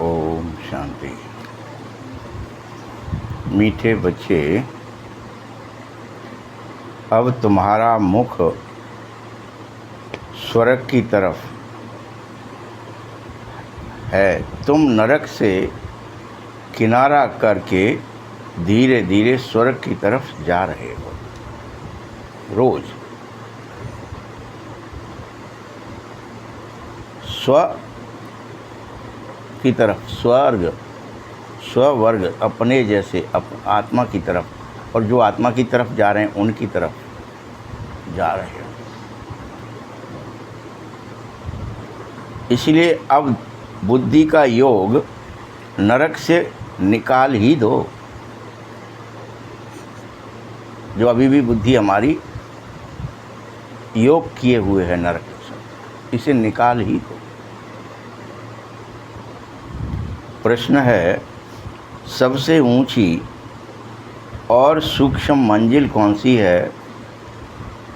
ओम शांति। मीठे बच्चे, अब तुम्हारा मुख स्वर्ग की तरफ है। तुम नरक से किनारा करके धीरे धीरे स्वर्ग की तरफ जा रहे हो। रोज स्व की तरफ, स्वर्ग अपने जैसे आत्मा की तरफ, और जो आत्मा की तरफ जा रहे हैं उनकी तरफ जा रहे हो। इसलिए अब बुद्धि का योग नरक से निकाल ही दो। जो अभी भी बुद्धि हमारी योग किए हुए है नरक से, इसे निकाल ही दो। प्रश्न है, सबसे ऊंची और सूक्ष्म मंजिल कौन सी है?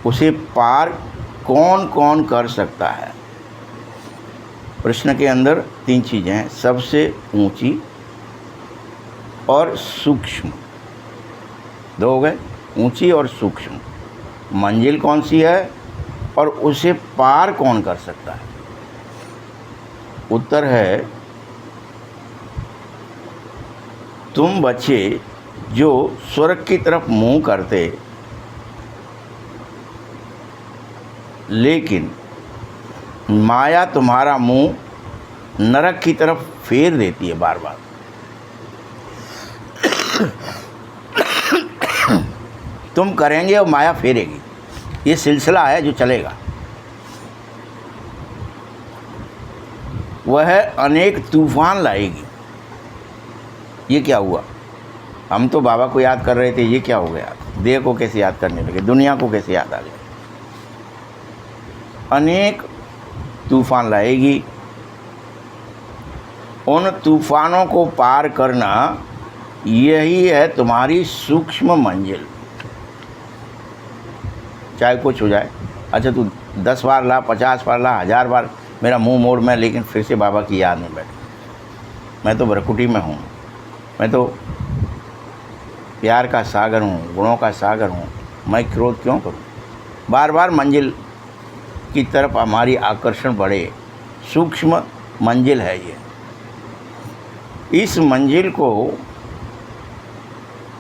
उसे पार कौन कौन कर सकता है? प्रश्न के अंदर तीन चीज़ें हैं, सबसे ऊंची और सूक्ष्म। दो हो गए, ऊंची और सूक्ष्म। मंजिल कौन सी है और उसे पार कौन कर सकता है? उत्तर है, तुम बच्चे जो स्वर्ग की तरफ मुंह करते, लेकिन माया तुम्हारा मुंह नरक की तरफ फेर देती है बार बार। तुम करेंगे और माया फेरेगी। ये सिलसिला है जो चलेगा। वह अनेक तूफान लाएगी। ये क्या हुआ? हम तो बाबा को याद कर रहे थे, ये क्या हो गया? देह को कैसे याद करने लगे? दुनिया को कैसे याद आ गया? अनेक तूफान लाएगी। उन तूफानों को पार करना, यही है तुम्हारी सूक्ष्म मंजिल। चाहे कुछ हो जाए। अच्छा, तू 10 बार ला, 50 बार ला, 1000 बार मेरा मुंह मोड़ में, लेकिन फिर से बाबा की याद में बैठे। मैं तो भरकुटी में हूँ, मैं तो प्यार का सागर हूँ, गुणों का सागर हूँ। मैं क्रोध क्यों करूँ? बार बार मंजिल की तरफ हमारी आकर्षण बढ़े। सूक्ष्म मंजिल है ये। इस मंजिल को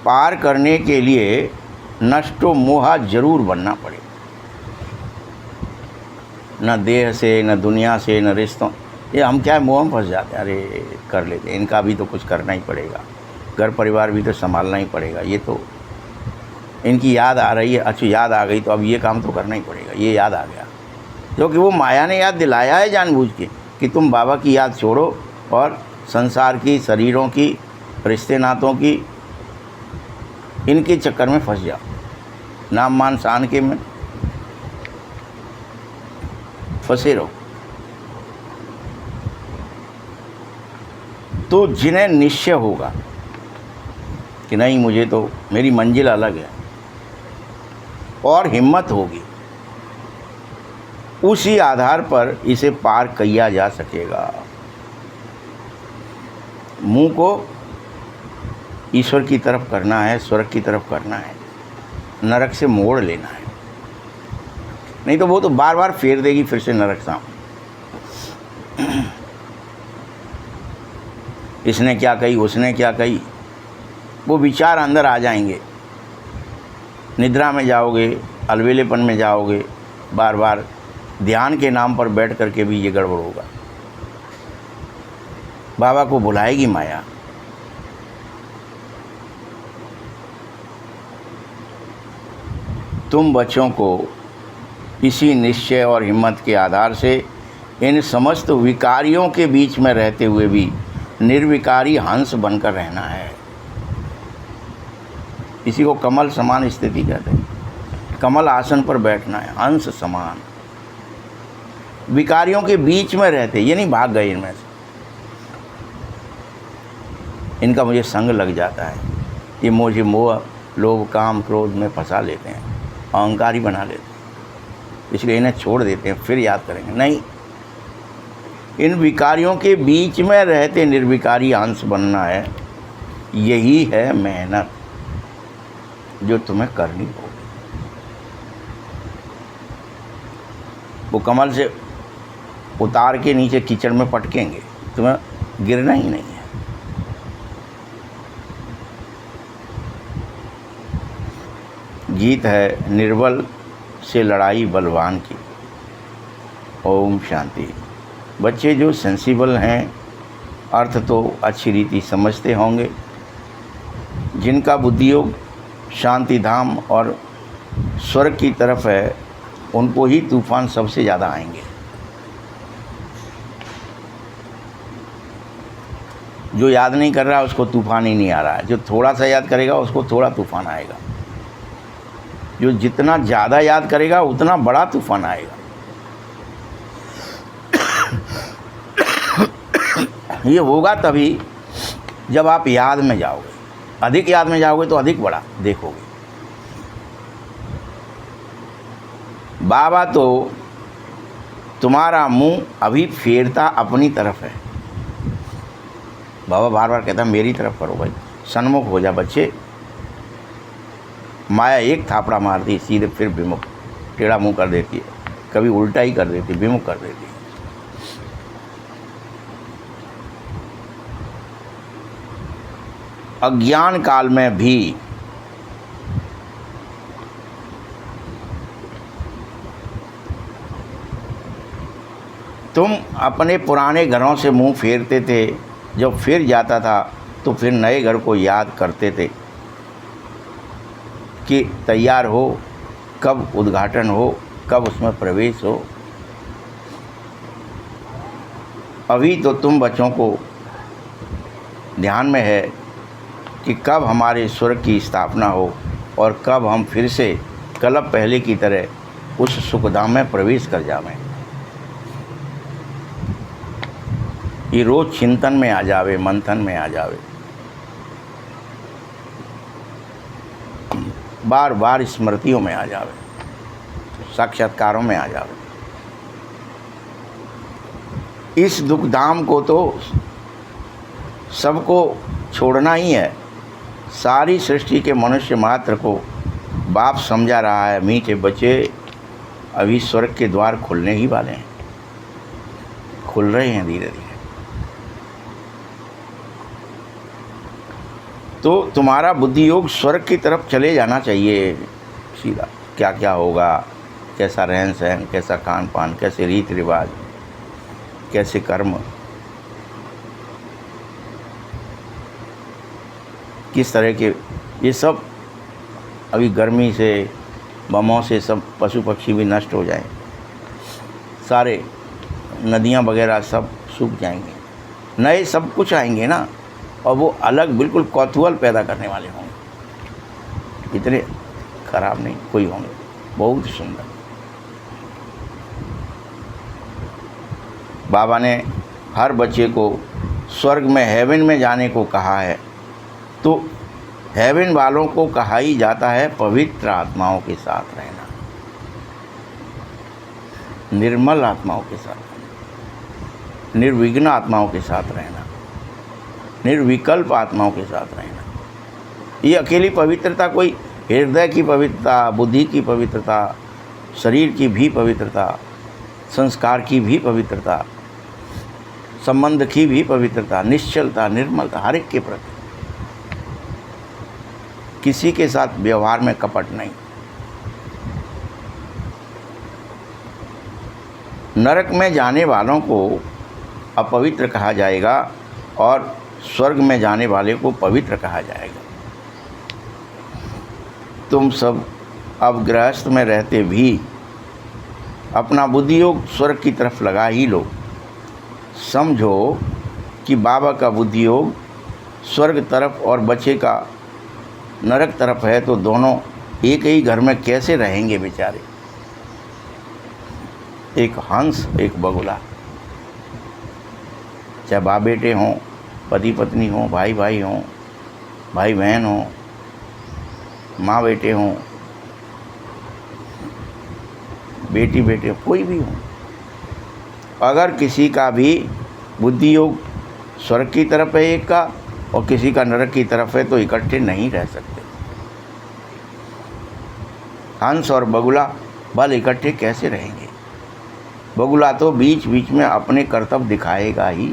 पार करने के लिए नष्टो मोहा जरूर बनना पड़े। न देह से, न दुनिया से, न रिश्तों। ये हम क्या मोह में फंस जाते हैं। अरे कर लेते, इनका भी तो कुछ करना ही पड़ेगा, घर परिवार भी तो संभालना ही पड़ेगा। ये तो इनकी याद आ रही है, अच्छा याद आ गई तो अब ये काम तो करना ही पड़ेगा। ये याद आ गया, क्योंकि वो माया ने याद दिलाया है जानबूझ के कि तुम बाबा की याद छोड़ो और संसार की, शरीरों की, रिश्ते नातों की, इनके चक्कर में फंस जाओ। नाम मान शान के में फंसे रहो। तो जिन्हें निश्चय होगा कि नहीं, मुझे तो मेरी मंजिल अलग है, और हिम्मत होगी, उसी आधार पर इसे पार किया जा सकेगा। मुंह को ईश्वर की तरफ करना है, स्वर्ग की तरफ करना है, नरक से मोड़ लेना है। नहीं तो वो तो बार बार फेर देगी फिर से नरक सामने। इसने क्या कही, उसने क्या कही, वो विचार अंदर आ जाएंगे। निद्रा में जाओगे, अलवेलेपन में जाओगे, बार बार ध्यान के नाम पर बैठ करके भी ये गड़बड़ होगा। बाबा को बुलाएगी माया। तुम बच्चों को इसी निश्चय और हिम्मत के आधार से इन समस्त विकारियों के बीच में रहते हुए भी निर्विकारी हंस बनकर रहना है। इसी को कमल समान स्थिति कहते हैं। कमल आसन पर बैठना है, हंस समान। विकारियों के बीच में रहते, ये नहीं भाग गए इनमें से, इनका मुझे संग लग जाता है, ये मुझे मोह, लोभ, काम, क्रोध में फंसा लेते हैं, अहंकारी बना लेते हैं, इसलिए इन्हें छोड़ देते हैं। फिर याद करेंगे। नहीं, इन विकारियों के बीच में रहते निर्विकारी अंश बनना है। यही है मेहनत जो तुम्हें करनी होगी। वो कमल से उतार के नीचे कीचड़ में पटकेंगे, तुम्हें गिरना ही नहीं है। जीत है निर्बल से लड़ाई बलवान की। ओम शांति। बच्चे जो सेंसिबल हैं अर्थ तो अच्छी रीति समझते होंगे, जिनका बुद्धियोग शांति धाम और स्वर्ग की तरफ है, उनको ही तूफान सबसे ज़्यादा आएंगे। जो याद नहीं कर रहा उसको तूफान ही नहीं आ रहा है, जो थोड़ा सा याद करेगा उसको थोड़ा तूफान आएगा, जो जितना ज़्यादा याद करेगा उतना बड़ा तूफान आएगा। ये होगा तभी जब आप याद में जाओगे, अधिक याद में जाओगे तो अधिक बड़ा देखोगे। बाबा तो तुम्हारा मुंह अभी फेरता अपनी तरफ है। बाबा बार बार कहता मेरी तरफ करो भाई, सन्मुख हो जा बच्चे। माया एक थापड़ा मारती सीधे फिर विमुख, टेढ़ा मुंह कर देती है, कभी उल्टा ही कर देती, विमुख कर देती है। अज्ञान काल में भी तुम अपने पुराने घरों से मुंह फेरते थे, जब फिर जाता था तो फिर नए घर को याद करते थे कि तैयार हो, कब उद्घाटन हो, कब उसमें प्रवेश हो। अभी तो तुम बच्चों को ध्यान में है कि कब हमारे स्वर्ग की स्थापना हो और कब हम फिर से कल्प पहले की तरह उस सुखधाम में प्रवेश कर जावें। ये रोज चिंतन में आ जावे, मंथन में आ जावे, बार बार स्मृतियों में आ जावे, साक्षात्कारों में आ जावे। इस दुखधाम को तो सबको छोड़ना ही है। सारी सृष्टि के मनुष्य मात्र को बाप समझा रहा है, मीठे बच्चे अभी स्वर्ग के द्वार खुलने ही वाले हैं, खुल रहे हैं धीरे धीरे। तो तुम्हारा बुद्धि योग स्वर्ग की तरफ चले जाना चाहिए सीधा। क्या क्या होगा, कैसा रहन सहन, कैसा खान पान, कैसे रीति रिवाज, कैसे कर्म, किस तरह के, ये सब अभी गर्मी से, बमों से सब पशु पक्षी भी नष्ट हो जाएं, सारे नदियाँ वगैरह सब सूख जाएंगे, नए सब कुछ आएंगे ना, और वो अलग बिल्कुल कौतूहल पैदा करने वाले होंगे। इतने खराब नहीं कोई होंगे, बहुत सुंदर। बाबा ने हर बच्चे को स्वर्ग में, हेवन में जाने को कहा है, तो हेवन वालों को कहा ही जाता है पवित्र आत्माओं के साथ रहना, निर्मल आत्माओं के साथ रहना, निर्विघ्न आत्माओं के साथ रहना, निर्विकल्प आत्माओं के साथ रहना। ये अकेली पवित्रता कोई हृदय की पवित्रता, बुद्धि की पवित्रता, शरीर की भी पवित्रता, संस्कार की भी पवित्रता, संबंध की भी पवित्रता, निश्चलता, निर्मलता, हर एक के प्रति, किसी के साथ व्यवहार में कपट नहीं। नरक में जाने वालों को अपवित्र कहा जाएगा और स्वर्ग में जाने वाले को पवित्र कहा जाएगा। तुम सब अब गृहस्थ में रहते भी अपना बुद्धि योग स्वर्ग की तरफ लगा ही लो। समझो कि बाबा का बुद्धि योग स्वर्ग तरफ और बच्चे का नरक तरफ है, तो दोनों एक ही घर में कैसे रहेंगे बेचारे। एक हंस, एक बगुला, चाहे बाप बेटे हों, पति पत्नी हों, भाई भाई हों, भाई बहन हों, माँ बेटे हों, बेटी बेटे, कोई भी हो, अगर किसी का भी बुद्धि योग स्वर्ग की तरफ है एक का और किसी का नरक की तरफ है तो इकट्ठे नहीं रह सकते। हंस और बगुला बल इकट्ठे कैसे रहेंगे? बगुला तो बीच बीच में अपने कर्तव्य दिखाएगा ही।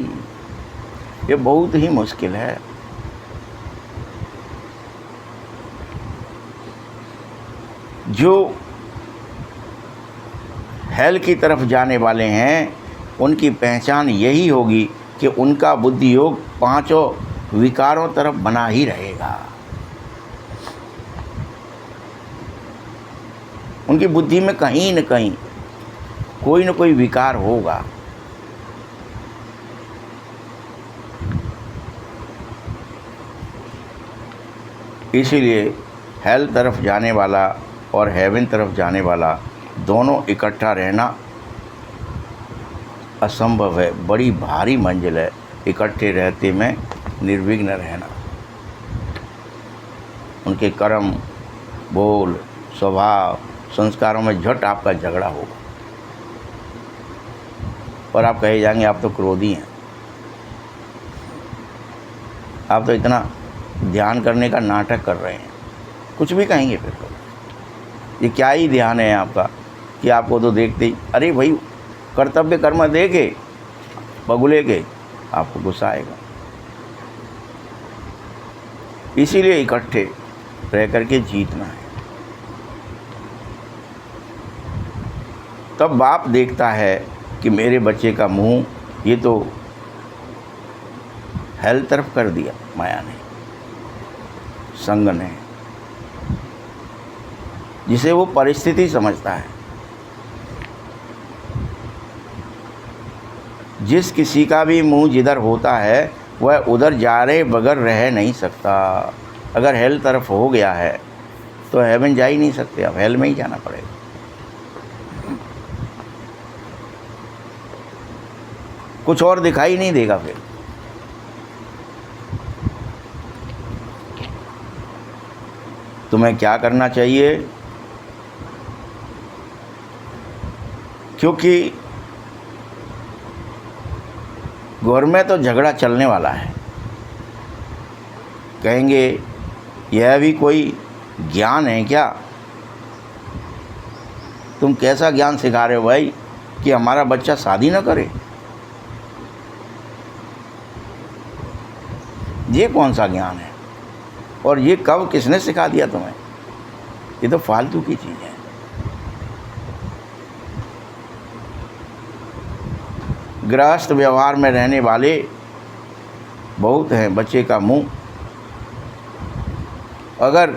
ये बहुत ही मुश्किल है। जो हेल की तरफ जाने वाले हैं उनकी पहचान यही होगी कि उनका बुद्धि योग पांचों विकारों तरफ बना ही रहेगा। उनकी बुद्धि में कहीं न कहीं कोई न कोई विकार होगा। इसीलिए हेल तरफ जाने वाला और हेवन तरफ जाने वाला दोनों इकट्ठा रहना असंभव है। बड़ी भारी मंजिल है इकट्ठे रहते में निर्विघ्न रहना। उनके कर्म, बोल, स्वभाव, संस्कारों में झट आपका झगड़ा होगा और आप कहे जाएंगे आप तो क्रोधी हैं, आप तो इतना ध्यान करने का नाटक कर रहे हैं, कुछ भी कहेंगे। फिर तो ये क्या ही ध्यान है आपका कि आपको तो देखते ही अरे भाई कर्तव्य कर्म देखे बगुले के, आपको गुस्सा आएगा। इसीलिए इकट्ठे रह करके जीतना है। तब बाप देखता है कि मेरे बच्चे का मुंह ये तो हेल तरफ कर दिया माया ने, संग ने, जिसे वो परिस्थिति समझता है। जिस किसी का भी मुंह जिधर होता है वह उधर जा रहे बगैर रह नहीं सकता। अगर हेल तरफ हो गया है तो हेवन जा ही नहीं सकते, अब हेल में ही जाना पड़ेगा। कुछ और दिखाई नहीं देगा। फिर तुम्हें क्या करना चाहिए? क्योंकि घर में तो झगड़ा चलने वाला है। कहेंगे यह भी कोई ज्ञान है क्या? तुम कैसा ज्ञान सिखा रहे हो भाई कि हमारा बच्चा शादी ना करे? ये कौन सा ज्ञान है? और ये कब किसने सिखा दिया तुम्हें? ये तो फालतू की चीज़ है। गृहस्थ व्यवहार में रहने वाले बहुत हैं। बच्चे का मुंह अगर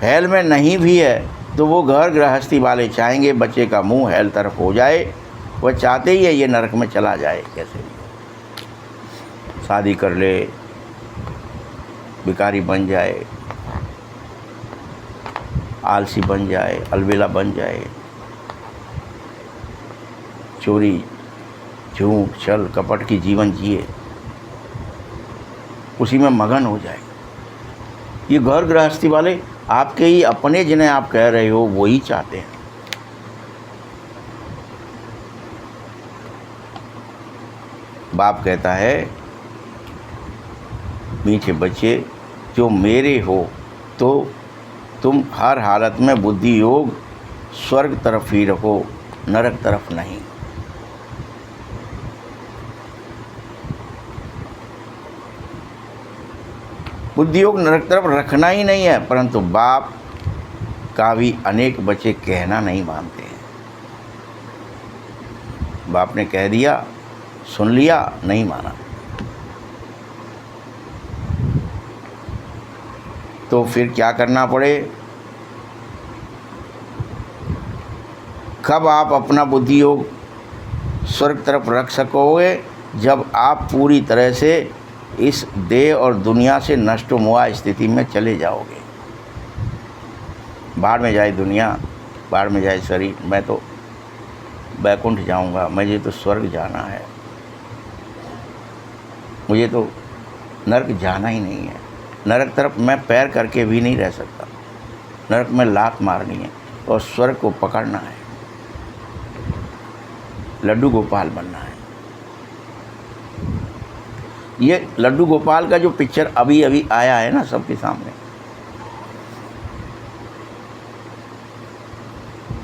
हेल में नहीं भी है तो वो घर गृहस्थी वाले चाहेंगे बच्चे का मुंह हेल तरफ हो जाए। वह चाहते ही है ये नरक में चला जाए। कैसे भी शादी कर ले, भिखारी बन जाए, आलसी बन जाए, अलबेला बन जाए, चोरी, झूठ, छल, कपट की जीवन जिए, उसी में मगन हो जाए। ये घर गृहस्थी वाले आपके ही अपने जिन्हें आप कह रहे हो वो ही चाहते हैं। बाप कहता है मीठे बच्चे जो मेरे हो तो तुम हर हालत में बुद्धि योग स्वर्ग तरफ ही रखो, नरक तरफ नहीं। बुद्धि योग नरक तरफ रखना ही नहीं है, परंतु बाप का भी अनेक बच्चे कहना नहीं मानते हैं। बाप ने कह दिया, सुन लिया, नहीं माना। तो फिर क्या करना पड़े? कब आप अपना बुद्धि योग स्वर्ग तरफ रख सकोगे? जब आप पूरी तरह से इस देह और दुनिया से नष्ट मुआ स्थिति में चले जाओगे। बाहर में जाए दुनिया, बाहर में जाए शरीर, मैं तो बैकुंठ जाऊंगा, मुझे तो स्वर्ग जाना है, मुझे तो नरक जाना ही नहीं है। नरक तरफ मैं पैर करके भी नहीं रह सकता, नरक में लात मारनी है। और स्वर्ग को पकड़ना है, लड्डू गोपाल बनना है। ये लड्डू गोपाल का जो पिक्चर अभी अभी आया है ना सबके सामने,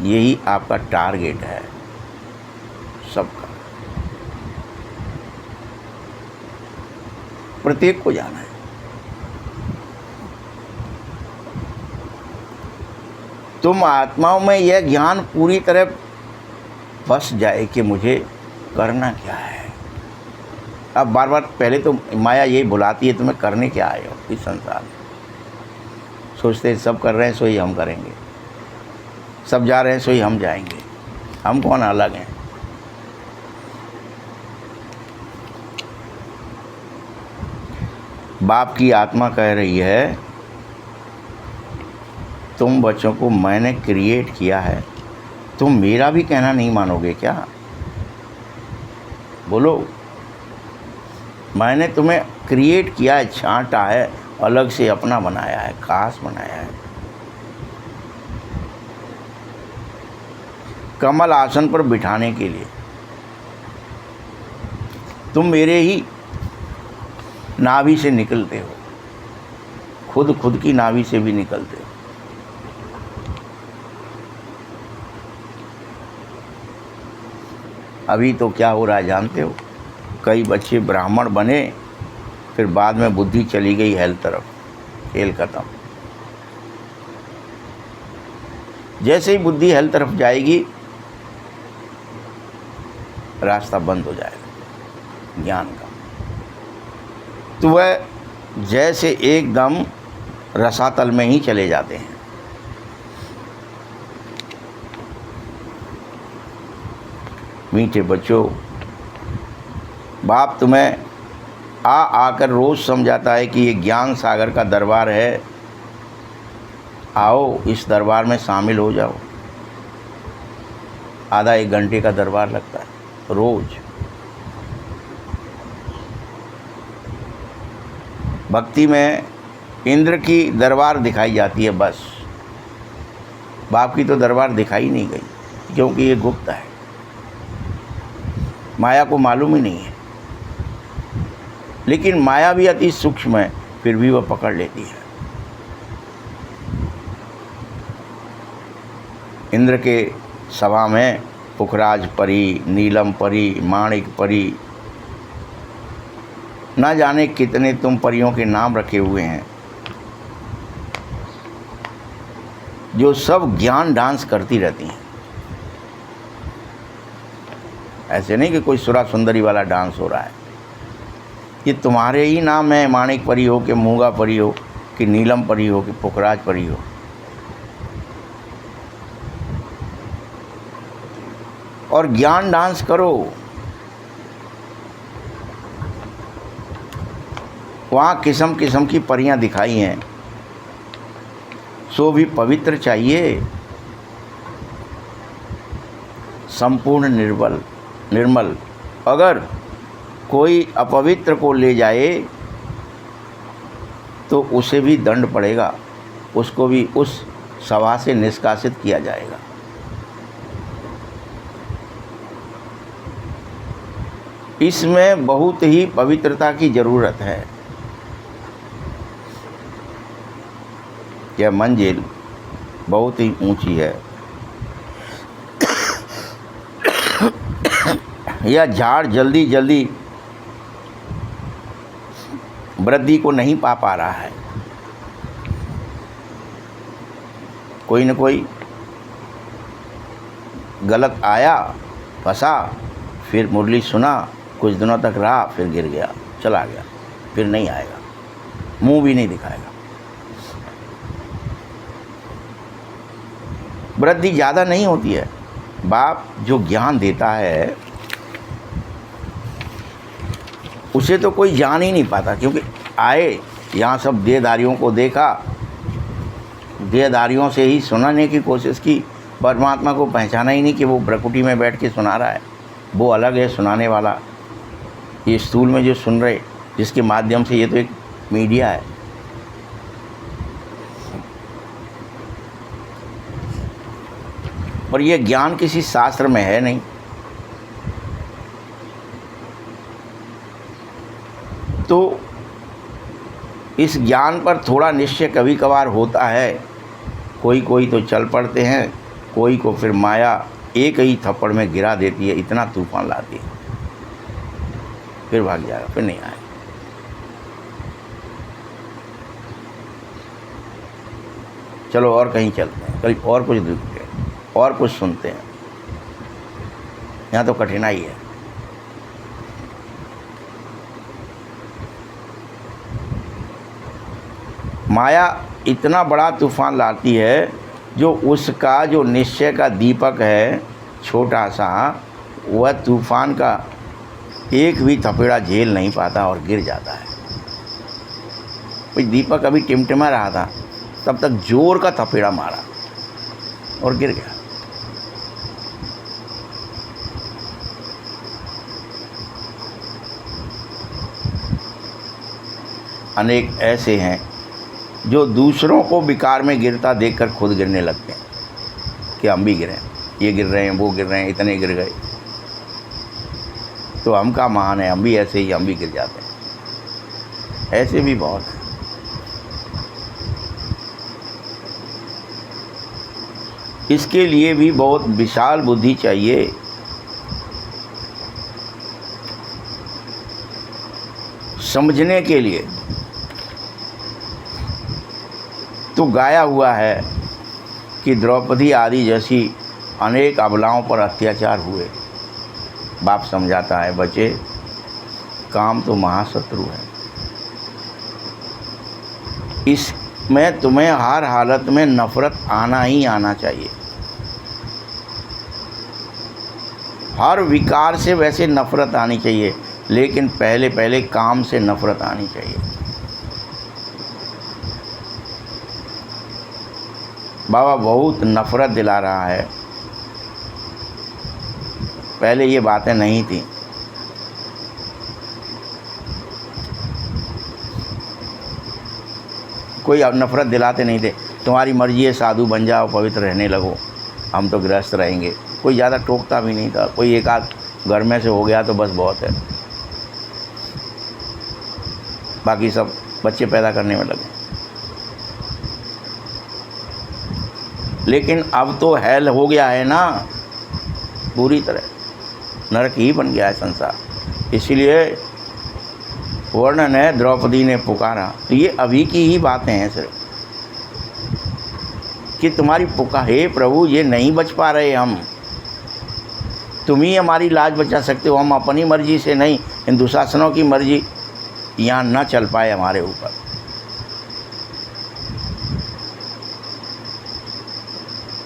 यही आपका टारगेट है सबका। प्रत्येक को जाना है। तुम आत्माओं में यह ज्ञान पूरी तरह बस जाए कि मुझे करना क्या है। अब बार बार पहले तो माया यही बुलाती है तुम्हें करने क्या आए हो इस संसार में। सोचते हैं सब कर रहे हैं सो ही हम करेंगे, सब जा रहे हैं सो ही हम जाएंगे, हम कौन अलग हैं। बाप की आत्मा कह रही है तुम बच्चों को मैंने क्रिएट किया है, तुम मेरा भी कहना नहीं मानोगे क्या? बोलो, मैंने तुम्हें क्रिएट किया है, छांटा है, अलग से अपना बनाया है, खास बनाया है। कमल आसन पर बिठाने के लिए। तुम मेरे ही नाभि से निकलते हो, खुद की नाभि से भी निकलते हो। अभी तो क्या हो रहा है जानते हो? कई बच्चे ब्राह्मण बने, फिर बाद में बुद्धि चली गई हेल तरफ, खेल खत्म। जैसे ही बुद्धि हेल तरफ जाएगी रास्ता बंद हो जाएगा ज्ञान का। तो वह जैसे एकदम रसातल में ही चले जाते हैं। मीठे बच्चों, बाप तुम्हें आकर रोज़ समझाता है कि ये ज्ञान सागर का दरबार है, आओ इस दरबार में शामिल हो जाओ। आधा एक घंटे का दरबार लगता है रोज़। भक्ति में इंद्र की दरबार दिखाई जाती है बस, बाप की तो दरबार दिखाई नहीं गई, क्योंकि ये गुप्त है, माया को मालूम ही नहीं है। लेकिन माया भी अति सूक्ष्म है, फिर भी वह पकड़ लेती है। इंद्र के सभा में पुखराज परी, नीलम परी, माणिक परी, ना जाने कितने तुम परियों के नाम रखे हुए हैं, जो सब ज्ञान डांस करती रहती हैं। ऐसे नहीं कि कोई सुरा सुंदरी वाला डांस हो रहा है, ये तुम्हारे ही नाम है। माणिक परी हो कि मूंगा परी हो कि नीलम परी हो कि पुखराज परी हो, और ज्ञान डांस करो। वहाँ किस्म किस्म की परियां दिखाई हैं, सो भी पवित्र चाहिए, संपूर्ण निर्मल। अगर कोई अपवित्र को ले जाए तो उसे भी दंड पड़ेगा, उसको भी उस सभा से निष्कासित किया जाएगा। इसमें बहुत ही पवित्रता की ज़रूरत है। यह मंजिल बहुत ही ऊंची है। यह झाड़ जल्दी जल्दी वृद्धि को नहीं पा रहा है। कोई न कोई गलत आया, फंसा, फिर मुरली सुना, कुछ दिनों तक रहा, फिर गिर गया, चला गया, फिर नहीं आएगा, मुंह भी नहीं दिखाएगा। वृद्धि ज़्यादा नहीं होती है। बाप जो ज्ञान देता है उसे तो कोई जान ही नहीं पाता, क्योंकि आए यहाँ सब देहधारियों को देखा, देहधारियों से ही सुनाने की कोशिश की, परमात्मा को पहचाना ही नहीं कि वो ब्रकुटी में बैठ के सुना रहा है, वो अलग है सुनाने वाला। ये स्थूल में जो सुन रहे, जिसके माध्यम से, ये तो एक मीडिया है। और ये ज्ञान किसी शास्त्र में है नहीं। तो इस ज्ञान पर थोड़ा निश्चय कभी कभार होता है। कोई कोई तो चल पड़ते हैं, कोई को फिर माया एक ही थप्पड़ में गिरा देती है, इतना तूफान लाती है, फिर भाग जाएगा, फिर नहीं आएगा। चलो और कहीं चलते हैं, कहीं और कुछ देखते हैं, और कुछ सुनते हैं। यहाँ तो कठिनाई है। माया इतना बड़ा तूफान लाती है, जो उसका जो निश्चय का दीपक है छोटा सा, वह तूफान का एक भी थपेड़ा झेल नहीं पाता और गिर जाता है। भाई दीपक अभी टिमटिमा रहा था, तब तक जोर का थपेड़ा मारा और गिर गया। अनेक ऐसे हैं जो दूसरों को विकार में गिरता देखकर खुद गिरने लगते हैं कि हम भी गिरे, ये गिर रहे हैं, वो गिर रहे हैं, इतने गिर गए, तो हम का महान है, हम भी ऐसे ही, हम भी गिर जाते हैं। ऐसे भी बहुत हैं। इसके लिए भी बहुत विशाल बुद्धि चाहिए। समझने के लिए तो गाया हुआ है कि द्रौपदी आदि जैसी अनेक अबलाओं पर अत्याचार हुए। बाप समझाता है, बच्चे काम तो महाशत्रु है, इसमें तुम्हें हर हालत में नफरत आना ही आना चाहिए। हर विकार से वैसे नफरत आनी चाहिए, लेकिन पहले पहले काम से नफरत आनी चाहिए। बाबा बहुत नफरत दिला रहा है, पहले ये बातें नहीं थी। कोई अब नफरत दिलाते नहीं थे, तुम्हारी मर्जी है, साधु बन जाओ, पवित्र रहने लगो, हम तो गृहस्थ रहेंगे। कोई ज़्यादा टोकता भी नहीं था, कोई एक आध घर में से हो गया तो बस बहुत है, बाकी सब बच्चे पैदा करने में लगे। लेकिन अब तो हेल हो गया है ना, पूरी तरह नरक ही बन गया है संसार। इसलिए वर्णन है, द्रौपदी ने पुकारा। तो ये अभी की ही बातें हैं सिर्फ, कि तुम्हारी पुकार, हे प्रभु ये नहीं बच पा रहे हम, तुम ही हमारी लाज बचा सकते हो, हम अपनी मर्जी से नहीं, इन दुशासनों की मर्जी यहाँ न चल पाए हमारे ऊपर।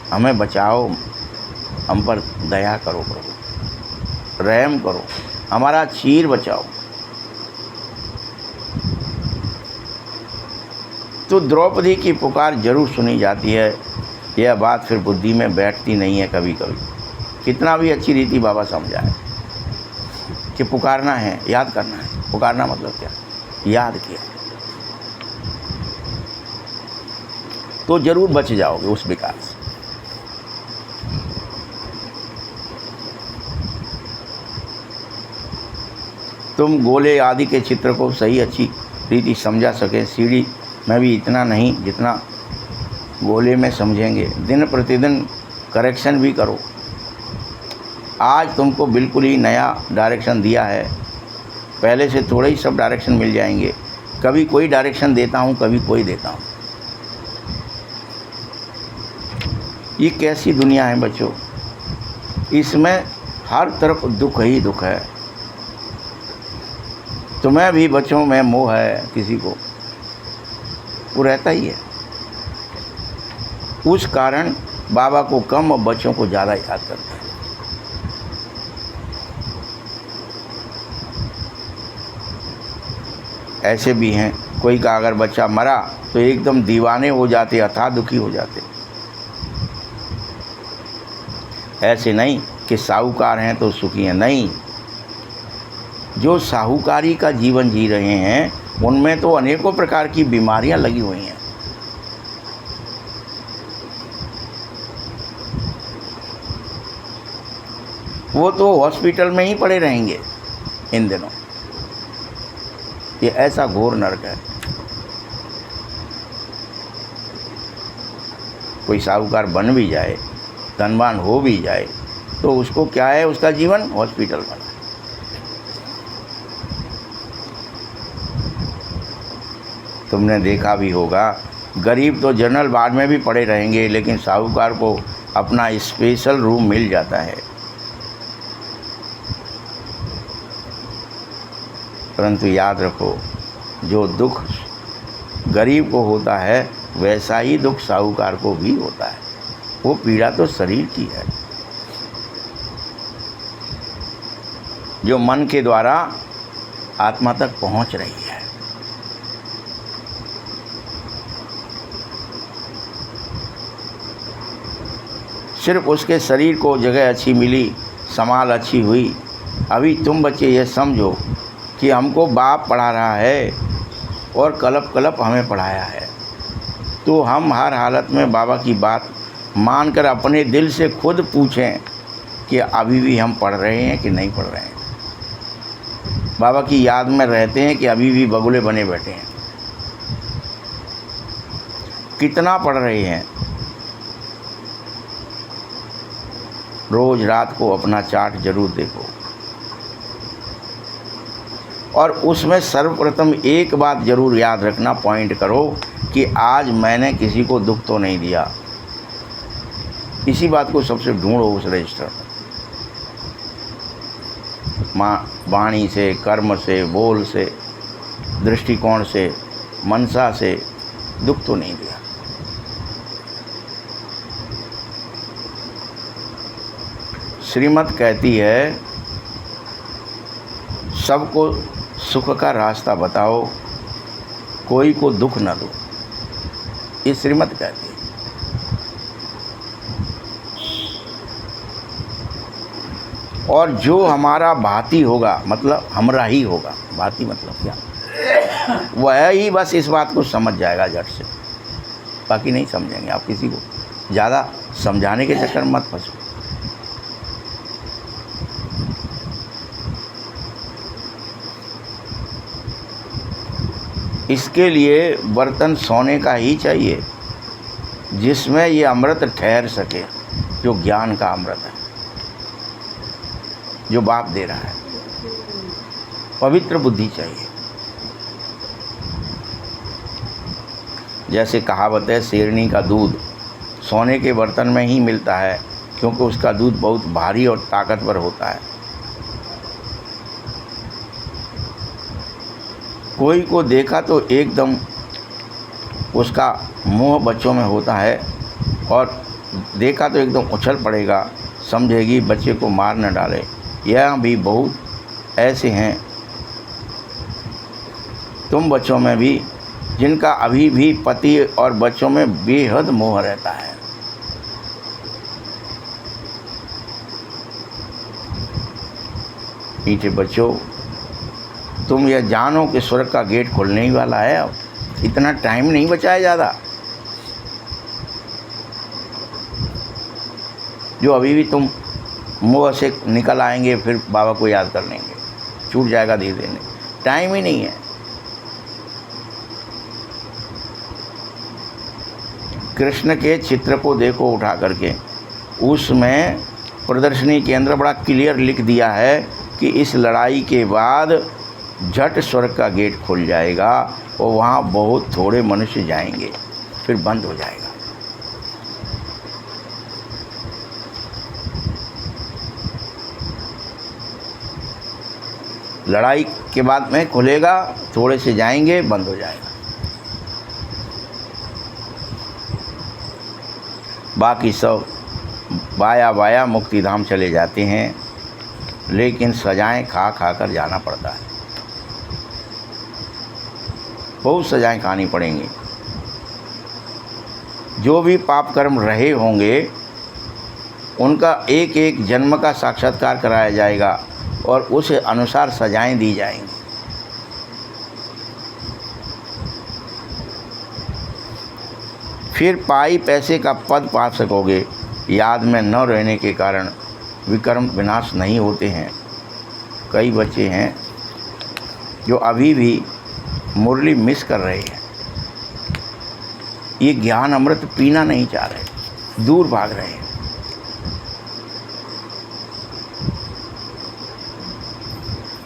हमें बचाओ, हम पर दया करो प्रभु, रहम करो, हमारा चीर बचाओ। तो द्रौपदी की पुकार जरूर सुनी जाती है। यह बात फिर बुद्धि में बैठती नहीं है कभी कभी, कितना भी अच्छी रीति बाबा समझाए कि पुकारना है, याद करना है। पुकारना मतलब क्या? याद किया तो जरूर बच जाओगे उस विकार से। तुम गोले आदि के चित्र को सही अच्छी रीति समझा सके। सीढ़ी में भी इतना नहीं जितना गोले में समझेंगे। दिन प्रतिदिन करेक्शन भी करो। आज तुमको बिल्कुल ही नया डायरेक्शन दिया है, पहले से थोड़े ही सब डायरेक्शन मिल जाएंगे। कभी कोई डायरेक्शन देता हूँ, कभी कोई देता हूँ। ये कैसी दुनिया है बच्चों, इसमें हर तरफ दुख ही दुख है। तुम्हें भी बच्चों में मोह है, किसी को वो रहता ही है। उस कारण बाबा को कम और बच्चों को ज़्यादा याद करते हैं। ऐसे भी हैं, कोई का अगर बच्चा मरा तो एकदम दीवाने हो जाते, अथाह दुखी हो जाते। ऐसे नहीं कि साहूकार हैं तो सुखी हैं, नहीं। जो साहूकारी का जीवन जी रहे हैं उनमें तो अनेकों प्रकार की बीमारियां लगी हुई हैं। वो तो हॉस्पिटल में ही पड़े रहेंगे इन दिनों। ये ऐसा घोर नरक है। कोई साहूकार बन भी जाए, धनवान हो भी जाए, तो उसको क्या है, उसका जीवन हॉस्पिटल बना। तुमने देखा भी होगा, गरीब तो जनरल वार्ड में भी पड़े रहेंगे, लेकिन साहूकार को अपना स्पेशल रूम मिल जाता है। परंतु याद रखो, जो दुख गरीब को होता है वैसा ही दुख साहूकार को भी होता है। वो पीड़ा तो शरीर की है, जो मन के द्वारा आत्मा तक पहुंच रही है। सिर्फ उसके शरीर को जगह अच्छी मिली, संभाल अच्छी हुई। अभी तुम बच्चे ये समझो कि हमको बाप पढ़ा रहा है और कलप कलप हमें पढ़ाया है, तो हम हर हालत में बाबा की बात मानकर अपने दिल से खुद पूछें कि अभी भी हम पढ़ रहे हैं कि नहीं पढ़ रहे हैं, बाबा की याद में रहते हैं कि अभी भी बगुले बने बैठे हैं, कितना पढ़ रहे हैं। रोज रात को अपना चार्ट जरूर देखो, और उसमें सर्वप्रथम एक बात जरूर याद रखना, पॉइंट करो कि आज मैंने किसी को दुख तो नहीं दिया। इसी बात को सबसे ढूंढो उस रजिस्टर में। वाणी से, कर्म से, बोल से, दृष्टिकोण से, मनसा से दुख तो नहीं दिया। श्रीमत कहती है, सबको सुख का रास्ता बताओ, कोई को दुख न दो। ये श्रीमत कहती है। और जो हमारा भाती होगा, मतलब हमरा ही होगा, भाती मतलब क्या, वह ही बस इस बात को समझ जाएगा झट से, बाकी नहीं समझेंगे। आप किसी को ज़्यादा समझाने के चक्कर में मत फंसो। इसके लिए बर्तन सोने का ही चाहिए जिसमें ये अमृत ठहर सके, जो ज्ञान का अमृत है, जो बाप दे रहा है। पवित्र बुद्धि चाहिए। जैसे कहावत है, शेरनी का दूध सोने के बर्तन में ही मिलता है, क्योंकि उसका दूध बहुत भारी और ताकतवर होता है। कोई को देखा तो एकदम उसका मुंह बच्चों में होता है, और देखा तो एकदम उछल पड़ेगा, समझेगी बच्चे को मार न डाले। यह भी बहुत ऐसे हैं तुम बच्चों में भी, जिनका अभी भी पति और बच्चों में बेहद मोह रहता है। मीठे बच्चों, तुम यह जानो कि स्वर्ग का गेट खुलने ही वाला है। अब इतना टाइम नहीं बचाया ज़्यादा। जो अभी भी तुम मुँह से निकल आएंगे, फिर बाबा को याद कर लेंगे, छूट जाएगा धीरे धीरे। टाइम ही नहीं है। कृष्ण के चित्र को देखो उठा करके, उसमें प्रदर्शनी के अंदर बड़ा क्लियर लिख दिया है कि इस लड़ाई के बाद झट स्वर्ग का गेट खुल जाएगा और वहाँ बहुत थोड़े मनुष्य जाएंगे, फिर बंद हो जाएगा। लड़ाई के बाद में खुलेगा, थोड़े से जाएंगे, बंद हो जाएगा। बाकी सब बाया बाया मुक्तिधाम चले जाते हैं, लेकिन सजाएं खा खा कर जाना पड़ता है। बहुत सजाएं खानी पड़ेंगी। जो भी पाप कर्म रहे होंगे उनका एक एक जन्म का साक्षात्कार कराया जाएगा और उस अनुसार सजाएं दी जाएंगी। फिर पाई पैसे का पद पा सकोगे, याद में न रहने के कारण विकर्म विनाश नहीं होते हैं। कई बच्चे हैं जो अभी भी मुरली मिस कर रहे हैं, ये ज्ञान अमृत पीना नहीं चाह रहे, दूर भाग रहे हैं।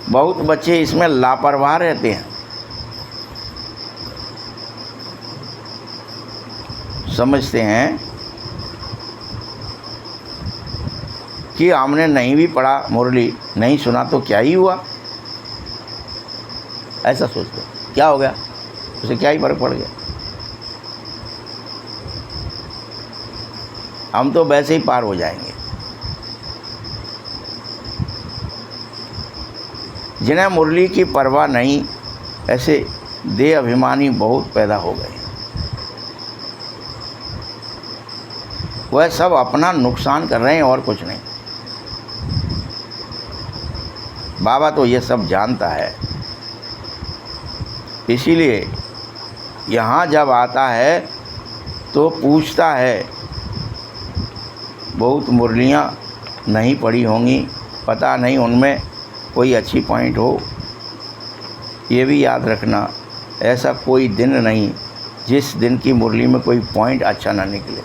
बहुत बच्चे इसमें लापरवाह रहते हैं, समझते हैं कि हमने नहीं भी पढ़ा, मुरली नहीं सुना तो क्या ही हुआ, ऐसा सोचते हैं। क्या हो गया, उसे क्या ही फर्क पड़ गया, हम तो वैसे ही पार हो जाएंगे। जिन्हें मुरली की परवाह नहीं, ऐसे देह अभिमानी बहुत पैदा हो गए। वह सब अपना नुकसान कर रहे हैं और कुछ नहीं। बाबा तो ये सब जानता है, इसीलिए यहाँ जब आता है तो पूछता है, बहुत मुरलियाँ नहीं पढ़ी होंगी, पता नहीं उनमें कोई अच्छी पॉइंट हो। ये भी याद रखना, ऐसा कोई दिन नहीं जिस दिन की मुरली में कोई पॉइंट अच्छा ना निकले।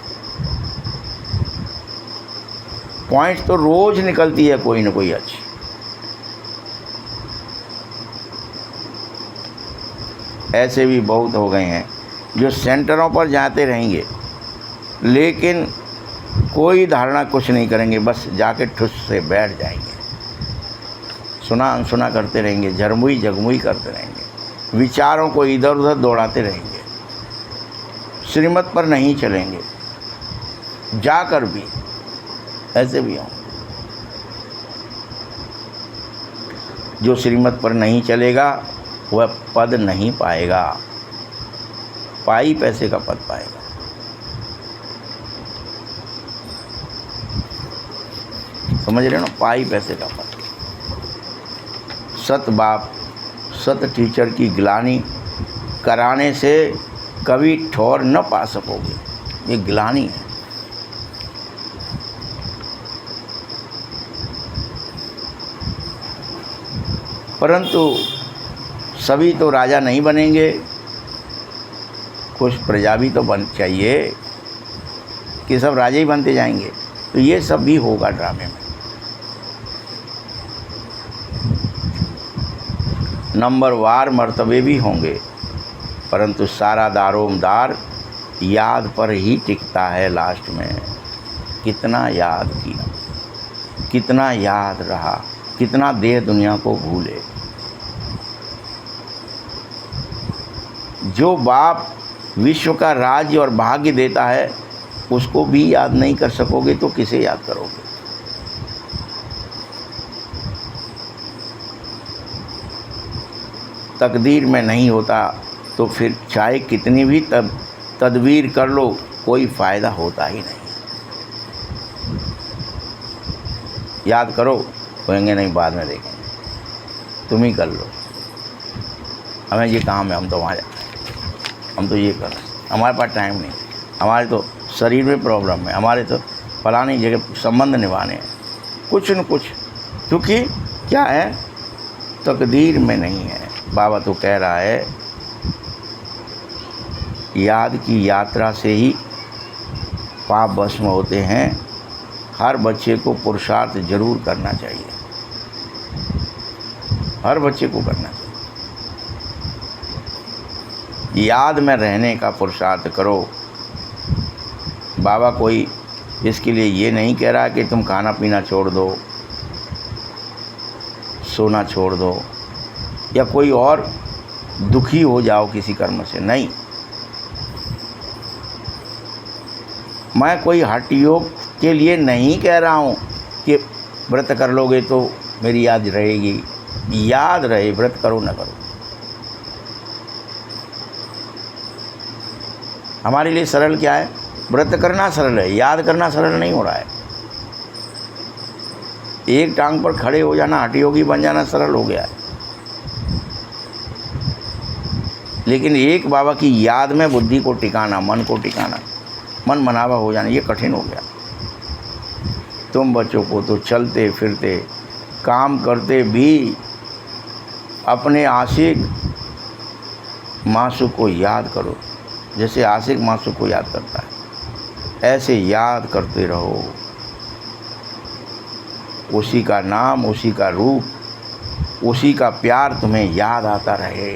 पॉइंट तो रोज़ निकलती है कोई ना कोई अच्छी। ऐसे भी बहुत हो गए हैं जो सेंटरों पर जाते रहेंगे लेकिन कोई धारणा कुछ नहीं करेंगे, बस जाके ठुस से बैठ जाएंगे, सुना अनसुना करते रहेंगे, झरमुई जगमुई करते रहेंगे, विचारों को इधर उधर दौड़ाते रहेंगे, श्रीमत पर नहीं चलेंगे, जाकर भी ऐसे भी हों। जो श्रीमत पर नहीं चलेगा वह पद नहीं पाएगा, पाई पैसे का पद पाएगा। समझ रहे हो ना, पाई पैसे का पद। सत बाप सत टीचर की गिलानी कराने से कभी ठौर न पा सकोगे, ये गिलानी है। परंतु सभी तो राजा नहीं बनेंगे, कुछ प्रजा भी तो बन चाहिए कि सब राजा ही बनते जाएंगे। तो ये सब भी होगा ड्रामे में। नंबरवार मर्तबे भी होंगे, परंतु सारा दारोमदार याद पर ही टिकता है। लास्ट में कितना याद किया, कितना याद रहा, कितना देह दुनिया को भूले। जो बाप विश्व का राज्य और भाग्य देता है उसको भी याद नहीं कर सकोगे तो किसे याद करोगे। तकदीर में नहीं होता तो फिर चाहे कितनी भी तदबीर कर लो, कोई फ़ायदा होता ही नहीं। याद करो, कहेंगे नहीं बाद में देखेंगे, तुम ही कर लो, हमें ये काम है, हम तो वहाँ जाते हैं, हम तो ये कर रहे हैं, हमारे पास टाइम नहीं, हमारे तो शरीर में प्रॉब्लम है, हमारे तो फलानी जगह संबंध निभाने हैं, कुछ न कुछ, क्योंकि क्या है, तकदीर में नहीं है। बाबा तो कह रहा है याद की यात्रा से ही पाप भस्म होते हैं। हर बच्चे को पुरुषार्थ जरूर करना चाहिए, हर बच्चे को करना चाहिए। याद में रहने का पुरुषार्थ करो। बाबा कोई इसके लिए ये नहीं कह रहा कि तुम खाना पीना छोड़ दो, सोना छोड़ दो, या कोई और दुखी हो जाओ किसी कर्म से, नहीं। मैं कोई हठ योग के लिए नहीं कह रहा हूँ कि व्रत कर लोगे तो मेरी याद रहेगी। याद रहे, व्रत करो ना करो, हमारे लिए सरल क्या है, व्रत करना सरल है, याद करना सरल नहीं हो रहा है। एक टांग पर खड़े हो जाना, हठ योगी बन जाना सरल हो गया है, लेकिन एक बाबा की याद में बुद्धि को टिकाना, मन को टिकाना, मन मनावा हो जाना, ये कठिन हो गया। तुम बच्चों को तो चलते फिरते काम करते भी अपने आशिक मासूक को याद करो, जैसे आशिक मासूक को याद करता है ऐसे याद करते रहो। उसी का नाम, उसी का रूप, उसी का प्यार तुम्हें याद आता रहे।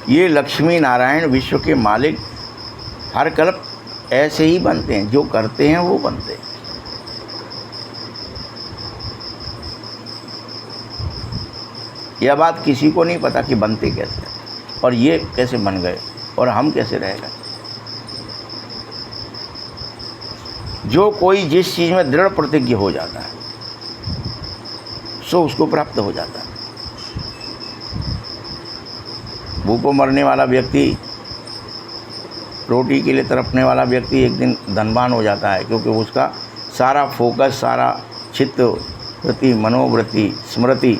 ये लक्ष्मी नारायण विश्व के मालिक हर कल्प ऐसे ही बनते हैं, जो करते हैं वो बनते हैं। यह बात किसी को नहीं पता कि बनते कैसे और ये कैसे बन गए और हम कैसे रह गए। जो कोई जिस चीज़ में दृढ़ प्रतिज्ञ हो जाता है सो उसको प्राप्त हो जाता है। भूखों मरने वाला व्यक्ति, रोटी के लिए तड़पने वाला व्यक्ति एक दिन धनवान हो जाता है, क्योंकि उसका सारा फोकस, सारा चित्त वृत्ति, मनोवृत्ति, स्मृति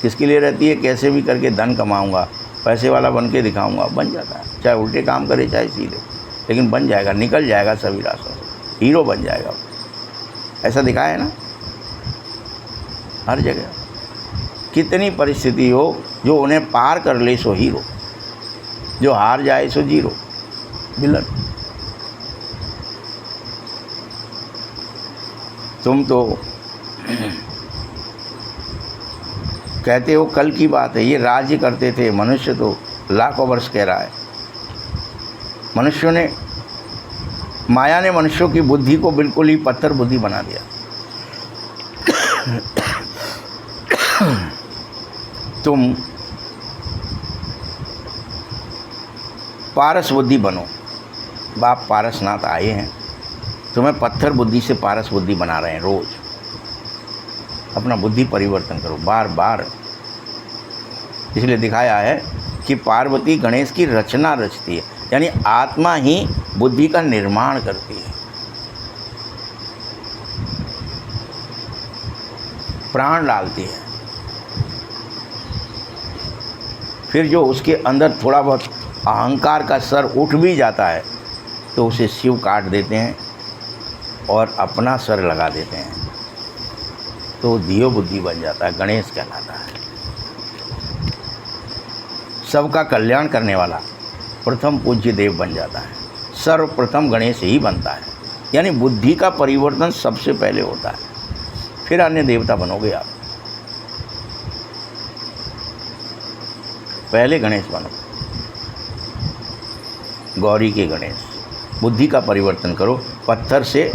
किसके लिए रहती है? कैसे भी करके धन कमाऊंगा, पैसे वाला बन के दिखाऊंगा। बन जाता है, चाहे उल्टे काम करे चाहे सीधे, लेकिन बन जाएगा, निकल जाएगा सभी रास्तों से, हीरो बन जाएगा। ऐसा दिखाया है ना हर जगह। कितनी परिस्थिति हो जो उन्हें पार कर ले सो हीरो, जो हार जाए सो जीरो, विलन। तुम तो कहते हो कल की बात है, ये राज्य करते थे, मनुष्य तो लाखों वर्ष कह रहा है। मनुष्यों ने, माया ने मनुष्यों की बुद्धि को बिल्कुल ही पत्थर बुद्धि बना दिया। तुम पारस बुद्धि बनो। बाप पारसनाथ आए हैं, तुम्हें पत्थर बुद्धि से पारस बुद्धि बना रहे हैं। रोज अपना बुद्धि परिवर्तन करो, बार बार। इसलिए दिखाया है कि पार्वती गणेश की रचना रचती है, यानी आत्मा ही बुद्धि का निर्माण करती है, प्राण डालती है। फिर जो उसके अंदर थोड़ा बहुत अहंकार का सर उठ भी जाता है तो उसे शिव काट देते हैं और अपना सर लगा देते हैं, तो दियो बुद्धि बन जाता है, गणेश कहलाता है। सबका कल्याण करने वाला प्रथम पूज्य देव बन जाता है, सर्वप्रथम गणेश ही बनता है। यानी बुद्धि का परिवर्तन सबसे पहले होता है, फिर अन्य देवता बनोगे आप। पहले गणेश बनो, गौरी के गणेश। बुद्धि का परिवर्तन करो, पत्थर से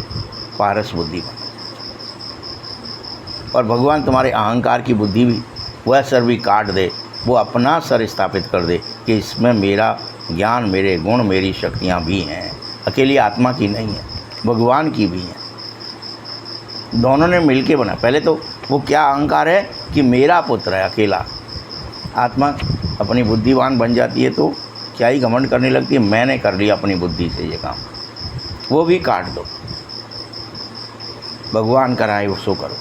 पारस बुद्धि बनो, और भगवान तुम्हारे अहंकार की बुद्धि भी, वह सर भी काट दे, वो अपना सर स्थापित कर दे कि इसमें मेरा ज्ञान, मेरे गुण, मेरी शक्तियाँ भी हैं। अकेली आत्मा की नहीं है, भगवान की भी हैं। दोनों ने मिलके बना। पहले तो वो क्या अहंकार है कि मेरा पुत्र है अकेला। आत्मा अपनी बुद्धिवान बन जाती है तो क्या ही घमंड करने लगती है, मैंने कर लिया अपनी बुद्धि से ये काम। वो भी काट दो, भगवान कराए उसको करो।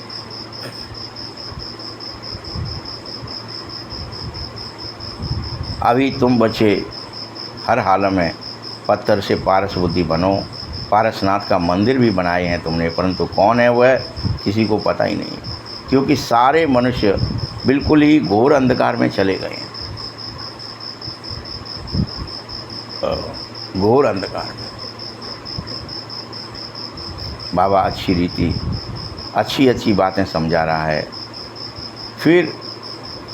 अभी तुम बचे हर हाल में पत्थर से पारस बुद्धि बनो। पारसनाथ का मंदिर भी बनाए हैं तुमने, परंतु कौन है वह किसी को पता ही नहीं, क्योंकि सारे मनुष्य बिल्कुल ही घोर अंधकार में चले गए हैं, घोर अंधकार में। बाबा अच्छी रीति, अच्छी अच्छी बातें समझा रहा है। फिर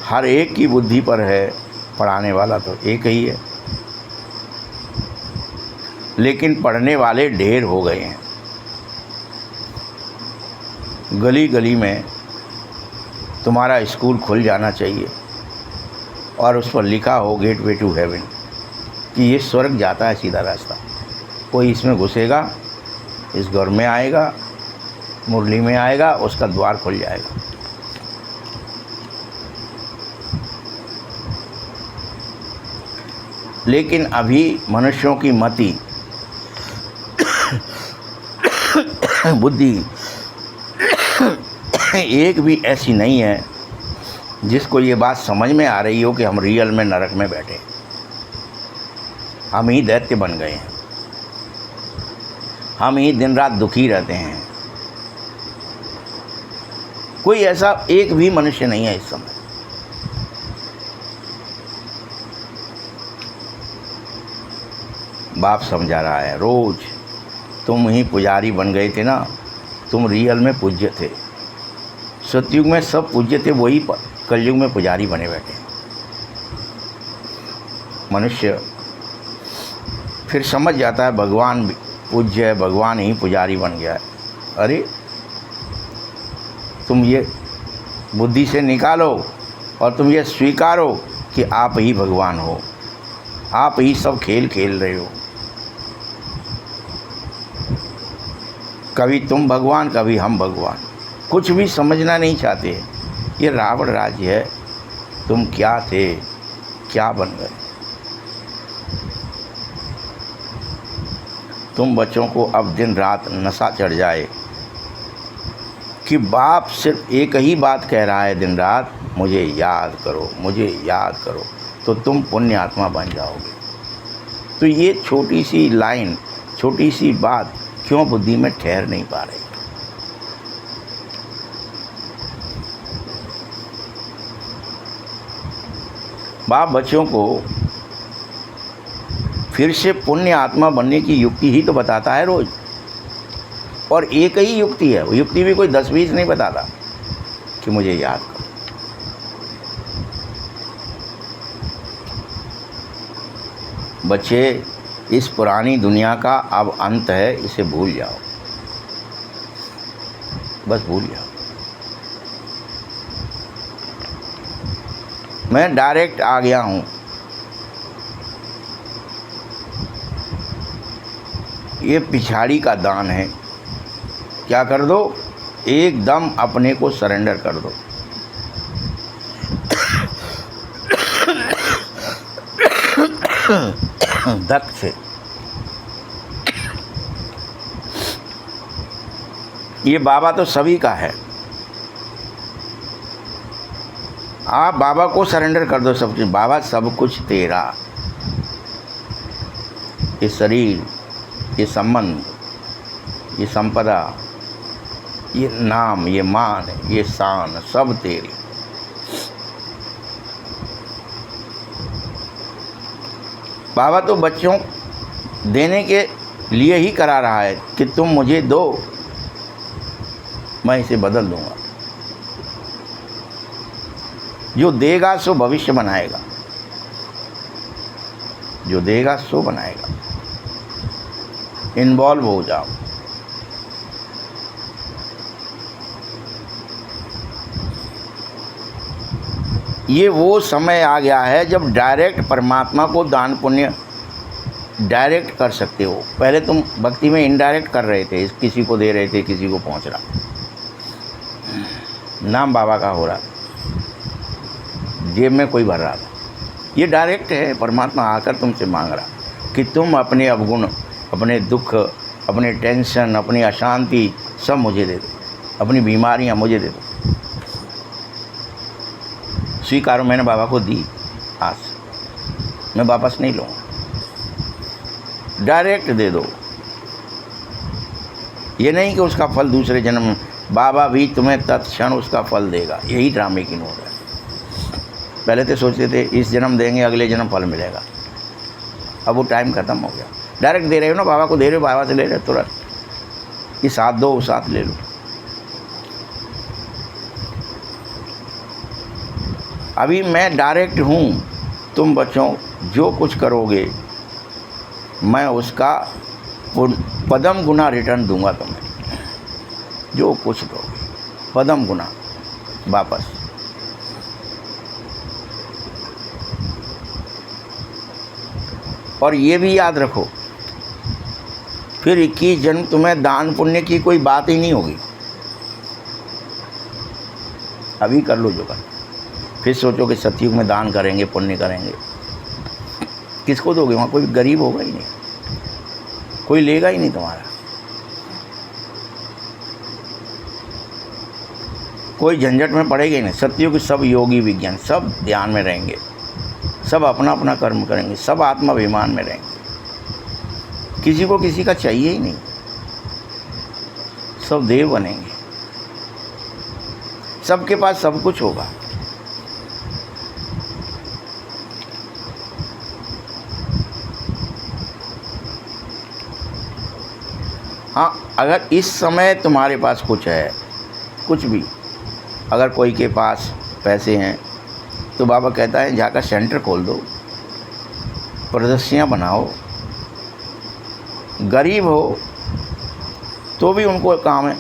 हर एक की बुद्धि पर है, पढ़ाने वाला तो एक ही है, लेकिन पढ़ने वाले ढेर हो गए हैं। गली गली में तुम्हारा स्कूल खुल जाना चाहिए और उस पर लिखा हो गेटवे टू हेवन, कि ये स्वर्ग जाता है सीधा रास्ता। कोई इसमें घुसेगा, इस घर में आएगा, मुरली में आएगा, उसका द्वार खुल जाएगा। लेकिन अभी मनुष्यों की मति, बुद्धि एक भी ऐसी नहीं है जिसको ये बात समझ में आ रही हो कि हम रियल में नरक में बैठे। हम ही दैत्य बन गए हैं, हम ही दिन रात दुखी रहते हैं। कोई ऐसा एक भी मनुष्य नहीं है इस समय। बाप समझा रहा है, रोज तुम ही पुजारी बन गए थे ना, तुम रियल में पूज्य थे। सतयुग में सब पूज्य थे, वही कलयुग में पुजारी बने बैठे। मनुष्य फिर समझ जाता है भगवान पूज्य है, भगवान ही पुजारी बन गया है। अरे तुम ये बुद्धि से निकालो और तुम ये स्वीकारो कि आप ही भगवान हो, आप ही सब खेल खेल रहे हो। कभी तुम भगवान, कभी हम भगवान, कुछ भी समझना नहीं चाहते। ये रावण राज्य है, तुम क्या थे, क्या बन गए। तुम बच्चों को अब दिन रात नशा चढ़ जाए कि बाप सिर्फ एक ही बात कह रहा है दिन रात, मुझे याद करो, मुझे याद करो, तो तुम पुण्य आत्मा बन जाओगे। तो ये छोटी सी लाइन, छोटी सी बात क्यों बुद्धि में ठहर नहीं पा रही। बाप बच्चों को फिर से पुण्य आत्मा बनने की युक्ति ही तो बताता है रोज, और एक ही युक्ति है। वो युक्ति भी कोई 10-20 नहीं बताता कि मुझे याद करो। बच्चे, इस पुरानी दुनिया का अब अंत है, इसे भूल जाओ, बस भूल जाओ। मैं डायरेक्ट आ गया हूँ। ये पिछाड़ी का दान है। क्या कर दो? एकदम अपने को सरेंडर कर दो। धक से ये बाबा तो सभी का है। आप बाबा को सरेंडर कर दो सब कुछ। बाबा सब कुछ तेरा, ये शरीर, ये संबंध, ये संपदा, ये नाम, ये मान, ये शान, सब तेरी। बाबा तो बच्चों देने के लिए ही करा रहा है कि तुम मुझे दो, मैं इसे बदल दूंगा। जो देगा सो भविष्य बनाएगा, जो देगा सो बनाएगा। इन्वॉल्व हो जाओ। ये वो समय आ गया है जब डायरेक्ट परमात्मा को दान पुण्य डायरेक्ट कर सकते हो। पहले तुम भक्ति में इनडायरेक्ट कर रहे थे, किसी को दे रहे थे, किसी को पहुंच रहा, नाम बाबा का हो रहा, जेब में कोई भर रहा था। ये डायरेक्ट है, परमात्मा आकर तुमसे मांग रहा कि तुम अपने अवगुण, अपने दुख, अपने टेंशन, अपनी अशांति सब मुझे दे दो, अपनी बीमारियां मुझे दे दो। स्वीकारो, मैंने बाबा को दी, आज मैं वापस नहीं लूँगा। डायरेक्ट दे दो। ये नहीं कि उसका फल दूसरे जन्म में, बाबा भी तुम्हें तत्क्षण उसका फल देगा। यही ड्रामे की नोट है। पहले तो सोचते थे इस जन्म देंगे, अगले जन्म फल मिलेगा। अब वो टाइम ख़त्म हो गया। डायरेक्ट दे रहे हो ना, बाबा को दे रहे हो, बाबा से ले रहे हो तुरंत। ये साथ दो, वो साथ ले लो। अभी मैं डायरेक्ट हूँ। तुम बच्चों जो कुछ करोगे मैं उसका पदम गुना रिटर्न दूंगा तुम्हें। जो कुछ दोगे पदम गुना वापस। और ये भी याद रखो, फिर 21 जन्म तुम्हें दान पुण्य की कोई बात ही नहीं होगी। अभी कर लो जो कर। फिर सोचो कि सतयुग में दान करेंगे, पुण्य करेंगे, किसको दोगे? वहाँ कोई गरीब होगा ही नहीं, कोई लेगा ही नहीं तुम्हारा, कोई झंझट में पड़ेगा ही नहीं। सतयुग सब योगी विज्ञान, सब ध्यान में रहेंगे, सब अपना अपना कर्म करेंगे, सब आत्माभिमान में रहेंगे। किसी को किसी का चाहिए ही नहीं, सब देव बनेंगे, सबके पास सब कुछ होगा। हाँ, अगर इस समय तुम्हारे पास कुछ है, कुछ भी, अगर कोई के पास पैसे हैं तो बाबा कहता है जाकर सेंटर खोल दो, प्रदर्शनियाँ बनाओ। गरीब हो तो भी उनको काम है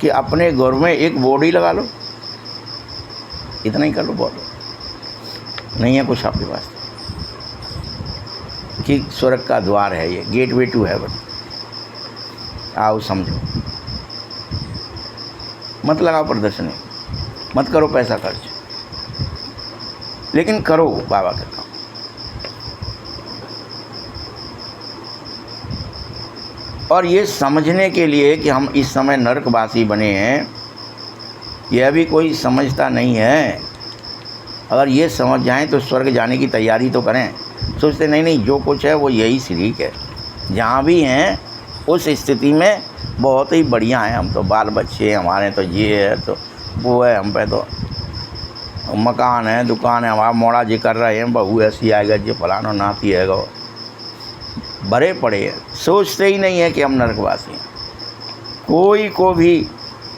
कि अपने घर में एक बोर्ड ही लगा लो, इतना ही कर लो, बहुत नहीं है कुछ आपके पास कि स्वर्ग का द्वार है, ये गेटवे टू हेवन, आओ समझो। मत लगाओ प्रदर्शनी, मत करो पैसा खर्च, लेकिन करो बाबा का काम। और ये समझने के लिए कि हम इस समय नरकवासी बने हैं, यह भी कोई समझता नहीं है। अगर ये समझ जाएं तो स्वर्ग जाने की तैयारी तो करें। सोचते नहीं जो कुछ है वो यही ठीक है, जहाँ भी हैं उस स्थिति में बहुत ही बढ़िया है। हम तो बाल बच्चे, हमारे तो ये है तो वो है, हम पे तो मकान है, दुकान है, हमारा मोड़ा जी कर रहे हैं, बहू ऐसी आएगा जी, फलाना नाती है, भरे पड़े हैं। सोचते ही नहीं है कि हम नरकवासी हैं। कोई को भी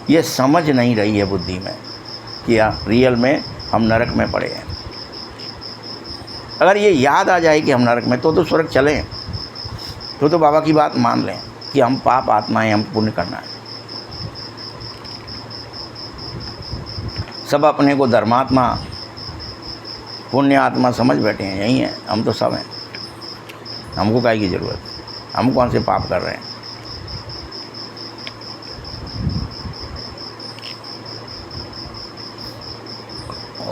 ये समझ नहीं रही है बुद्धि में कि रियल में हम नरक में पड़े हैं। अगर ये याद आ जाए कि हम नरक में, तो स्वर्ग चलें, तो बाबा की बात मान लें कि हम पाप आत्माएं, हम पुण्य करना है। सब अपने को धर्मात्मा, पुण्य आत्मा समझ बैठे हैं, यही हैं, हम तो सब हैं। हमको काहे की ज़रूरत, हम कौन से पाप कर रहे हैं।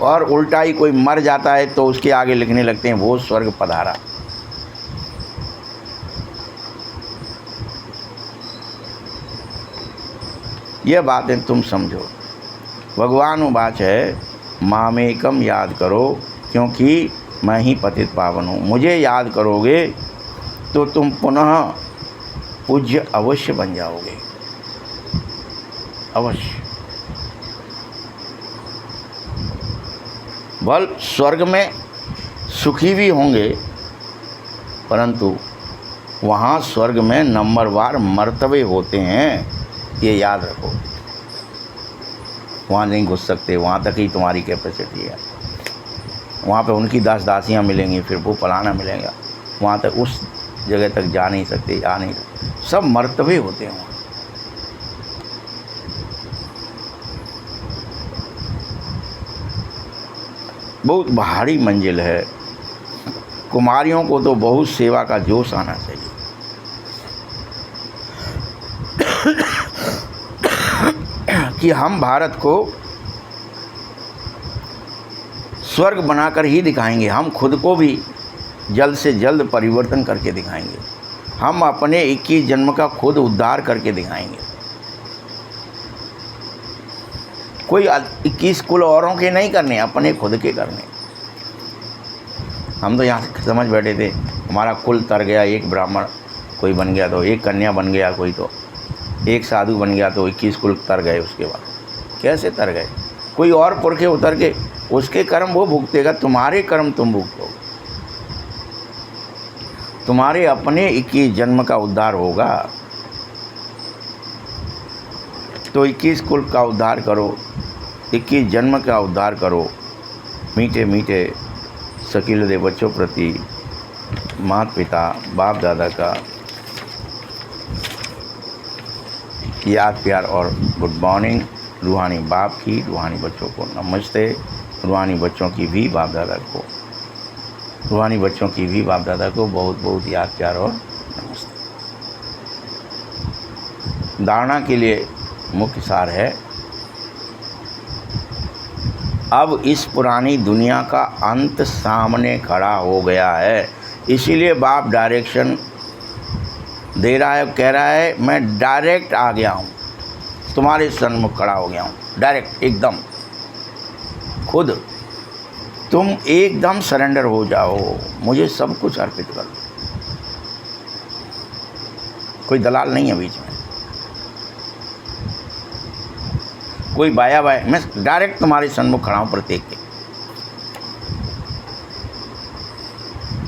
और उल्टा ही कोई मर जाता है तो उसके आगे लिखने लगते हैं वो स्वर्ग पधारा। यह बातें तुम समझो। भगवान उवाच है, मामेकम याद करो क्योंकि मैं ही पतित पावन हूँ। मुझे याद करोगे तो तुम पुनः पूज्य अवश्य बन जाओगे, अवश्य। बल स्वर्ग में सुखी भी होंगे, परंतु वहाँ स्वर्ग में नंबरवार मर्तबे होते हैं, ये याद रखो। वहाँ नहीं घुस सकते, वहाँ तक ही तुम्हारी कैपेसिटी है। वहाँ पे उनकी दास दासियाँ मिलेंगी, फिर वो फलाना मिलेगा, वहाँ तक उस जगह तक जा नहीं सकते, सब मर्तबे होते हैं वहाँ। बहुत भारी मंजिल है। कुमारियों को तो बहुत सेवा का जोश आना चाहिए। कि हम भारत को स्वर्ग बनाकर ही दिखाएंगे, हम खुद को भी जल्द से जल्द परिवर्तन करके दिखाएंगे, हम अपने 21 जन्म का खुद उद्धार करके दिखाएंगे। कोई 21 कुल औरों के नहीं करने, अपने खुद के करने। हम तो यहाँ समझ बैठे थे हमारा कुल तर गया, एक ब्राह्मण कोई बन गया तो एक कन्या बन गया, कोई तो एक साधु बन गया तो 21 कुल तर गए। उसके बाद कैसे तर गए? कोई और पुरखे उतर के उसके कर्म वो भुगतेगा, तुम्हारे कर्म तुम भुगतोगे। तुम्हारे अपने 21 जन्म का उद्धार होगा। तो 21 कुल का उद्धार करो, 21 जन्म का उद्धार करो। मीठे मीठे सकील दे बच्चों प्रति माता पिता बाप दादा का याद प्यार और गुड मॉर्निंग। रूहानी बाप की, रूहानी बच्चों को नमस्ते। रूहानी बच्चों की भी बाप दादा को, रूहानी बच्चों की भी बाप दादा को बहुत बहुत याद प्यार और नमस्ते। धारणा के लिए मुख्य सार है, अब इस पुरानी दुनिया का अंत सामने खड़ा हो गया है। इसीलिए बाप डायरेक्शन दे रहा है, कह रहा है मैं डायरेक्ट आ गया हूँ, तुम्हारे सन्मुख खड़ा हो गया हूँ, डायरेक्ट एकदम। खुद तुम एकदम सरेंडर हो जाओ, मुझे सब कुछ अर्पित कर दो। कोई दलाल नहीं है बीच में, कोई बाया बाया, मैं डायरेक्ट तुम्हारे सन्मुख खड़ा हूँ प्रत्येक के।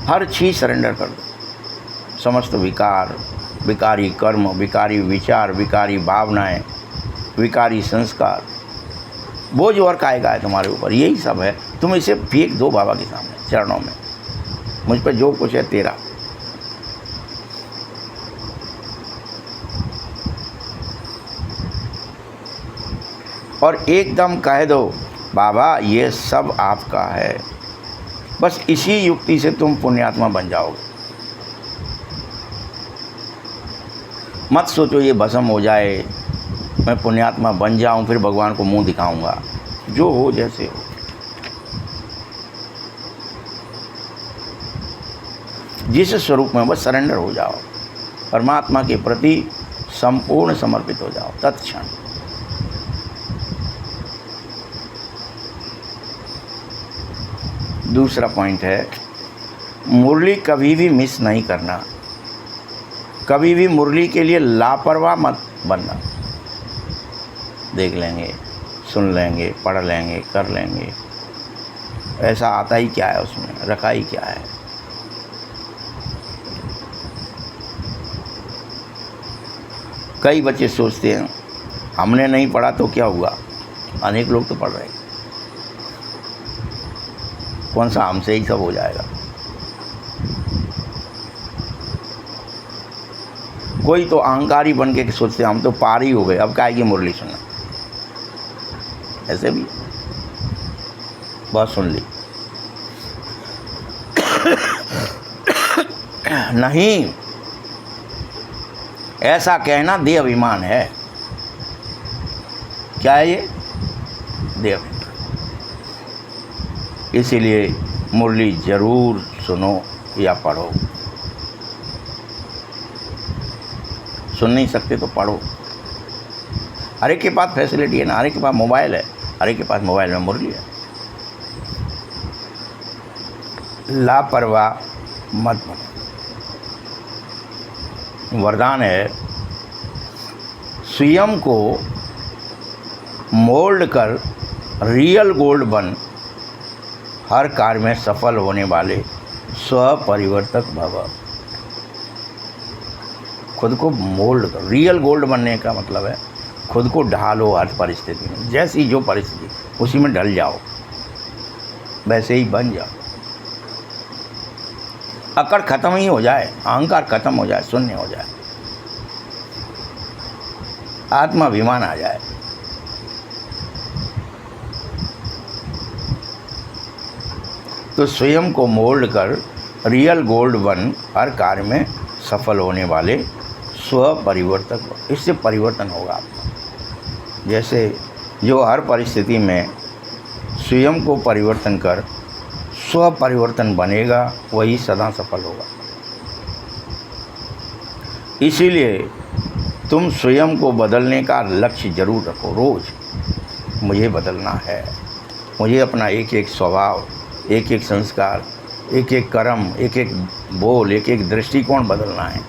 हर चीज़ सरेंडर कर दो, समस्त विकार, विकारी कर्म, विकारी विचार, विकारी भावनाएं, विकारी संस्कार, बोझ और कायगा है तुम्हारे ऊपर, यही सब है। तुम इसे फेंक दो बाबा के सामने चरणों में, मुझ पर जो कुछ है तेरा। और एकदम कह दो बाबा ये सब आपका है। बस इसी युक्ति से तुम पुण्यात्मा बन जाओगे। मत सोचो ये भस्म हो जाए, मैं पुण्यात्मा बन जाऊं फिर भगवान को मुंह दिखाऊंगा। जो हो जैसे हो, जिस स्वरूप में बस सरेंडर हो जाओ, परमात्मा के प्रति संपूर्ण समर्पित हो जाओ तत्क्षण। दूसरा पॉइंट है, मुरली कभी भी मिस नहीं करना, कभी भी मुरली के लिए लापरवाह मत बनना। देख लेंगे, सुन लेंगे, पढ़ लेंगे, कर लेंगे, ऐसा आता ही क्या है उसमें, रखा ही क्या है। कई बच्चे सोचते हैं हमने नहीं पढ़ा तो क्या हुआ, अनेक लोग तो पढ़ रहे हैं, कौन सा हमसे ही सब हो जाएगा। कोई तो अहंकारी बन के सोचते हम तो पार ही हो गए, अब क्या आएगी मुरली सुनना। ऐसे भी बहुत सुन ली। नहीं, ऐसा कहना देह अभिमान है। क्या है ये? देह अभिमान। इसीलिए मुरली जरूर सुनो या पढ़ो। सुन नहीं सकते तो पढ़ो। हर एक के पास फैसिलिटी है ना, हर एक के पास मोबाइल है, हर एक के पास मोबाइल में मुरली है। लापरवाह मत बनो। वरदान है, स्वयं को मोल्ड कर रियल गोल्ड बन, हर कार्य में सफल होने वाले स्वपरिवर्तक भव। खुद को मोल्ड कर, रियल गोल्ड बनने का मतलब है खुद को ढालो हर परिस्थिति में, जैसी जो परिस्थिति उसी में ढल जाओ, वैसे ही बन जाओ। अकड़ खत्म ही हो जाए, अहंकार खत्म हो जाए, शून्य हो जाए, आत्माभिमान आ जाए। तो स्वयं को मोल्ड कर रियल गोल्ड बन, हर कार्य में सफल होने वाले स्वपरिवर्तक। इससे परिवर्तन होगा आपका। जैसे जो हर परिस्थिति में स्वयं को परिवर्तन कर स्वपरिवर्तन बनेगा, वही सदा सफल होगा। इसीलिए तुम स्वयं को बदलने का लक्ष्य जरूर रखो। रोज़ मुझे बदलना है, मुझे अपना एक एक स्वभाव, एक एक संस्कार, एक एक कर्म, एक एक बोल, एक एक दृष्टिकोण बदलना है।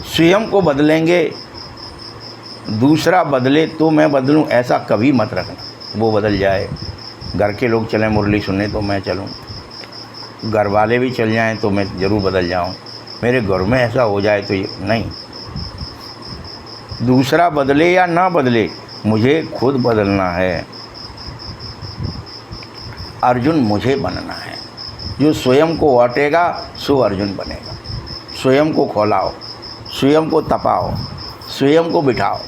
स्वयं को बदलेंगे, दूसरा बदले तो मैं बदलूं, ऐसा कभी मत रखना। वो बदल जाए, घर के लोग चलें मुरली सुनने तो मैं चलूं, घर वाले भी चल जाएं तो मैं ज़रूर बदल जाऊं, मेरे घर में ऐसा हो जाए तो नहीं। दूसरा बदले या ना बदले, मुझे खुद बदलना है। अर्जुन मुझे बनना है। जो स्वयं को हटेगा सो अर्जुन बनेगा। स्वयं को खोलाओ, स्वयं को तपाओ, स्वयं को बिठाओ।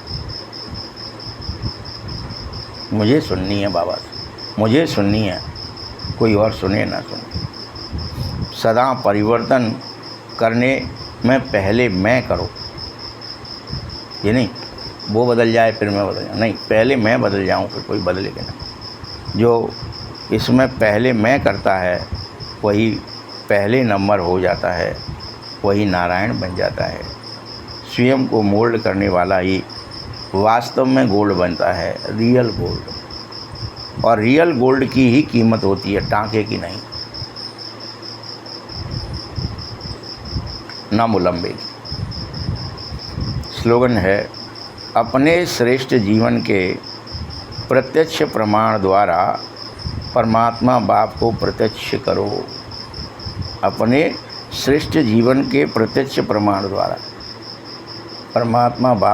मुझे सुननी है बाबा से, मुझे सुननी है, कोई और सुने ना सुने। सदा परिवर्तन करने में पहले मैं करो। ये नहीं वो बदल जाए फिर मैं बदल जाऊँ, नहीं, पहले मैं बदल जाऊँ फिर कोई बदलेगा नहीं। जो इसमें पहले मैं करता है वही पहले नंबर हो जाता है, वही नारायण बन जाता है। स्वयं को मोल्ड करने वाला ही वास्तव में गोल्ड बनता है, रियल गोल्ड। और रियल गोल्ड की ही कीमत होती है, टांके की नहीं। नामुलंबिक। स्लोगन है, अपने श्रेष्ठ जीवन के प्रत्यक्ष प्रमाण द्वारा परमात्मा बाप को प्रत्यक्ष करो। अपने श्रेष्ठ जीवन के प्रत्यक्ष प्रमाण द्वारा परमात्मा बाप